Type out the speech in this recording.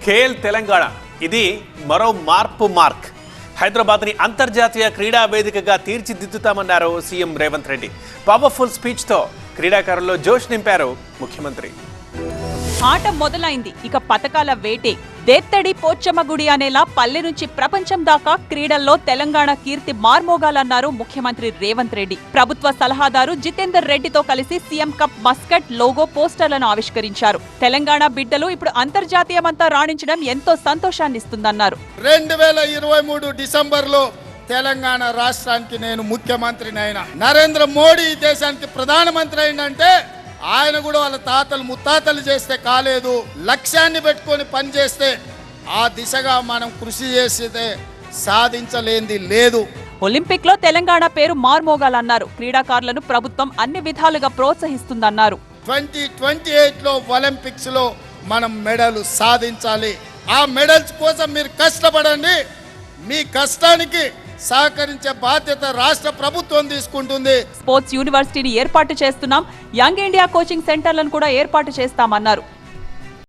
ఖేల్ తెలంగాణ ఇది మరో మార్క్. హైదరాబాద్ని అంతర్జాతీయ క్రీడా వేదికగా తీర్చిదిద్దుతామన్నారు సీఎం రేవంత్ రెడ్డి. పవర్ఫుల్ స్పీచ్తో క్రీడాకారుల్లో జోష్ నింపారు ముఖ్యమంత్రి. ఆట మొదలైంది, ఇక పతకాల వేటే. దేత్తడి పోచ్చమ్మ గుడి అనేలా పల్లె నుంచి ప్రపంచం దాకా క్రీడల్లో తెలంగాణ కీర్తి మార్మోగాలన్నారు ముఖ్యమంత్రి రేవంత్ రెడ్డి. ప్రభుత్వ సలహాదారు జితేందర్ రెడ్డితో కలిసి సీఎం కప్ మస్కట్ లోగో పోస్టర్లను ఆవిష్కరించారు. తెలంగాణ బిడ్డలు ఇప్పుడు అంతర్జాతీయమంతా రాణించడం ఎంతో సంతోషాన్నిస్తుందన్నారు. 2023 డిసెంబర్లో తెలంగాణ రాష్ట్రానికి నేను ముఖ్యమంత్రినైనా, నరేంద్ర మోడీ ఈ దేశానికి ప్రధానమంత్రి అయినంటే ఆయన కూడా వాళ్ళ తాతలు ముత్తాతలు చేస్తే కాలేదు, లక్ష్యాన్ని పెట్టుకొని పనిచేస్తే ఆ దిశగా మనం కృషి చేస్తే సాధించలేంది లేదు. ఒలింపిక్ లో తెలంగాణ పేరు మార్మోగాలన్నారు. క్రీడాకారులను ప్రభుత్వం అన్ని విధాలుగా ప్రోత్సహిస్తుందన్నారు. 2028లో ఒలింపిక్స్ లో మనం మెడల్ సాధించాలి. ఆ మెడల్స్ కోసం మీరు కష్టపడండి. మీ కష్టానికి సహకరించే బాధ్యత రాష్ట్ర ప్రభుత్వం తీసుకుంటుంది. స్పోర్ట్స్ యూనివర్సిటీని ఏర్పాటు చేస్తున్నాం, యంగ్ ఇండియా కోచింగ్ సెంటర్లను కూడా ఏర్పాటు చేస్తామన్నారు.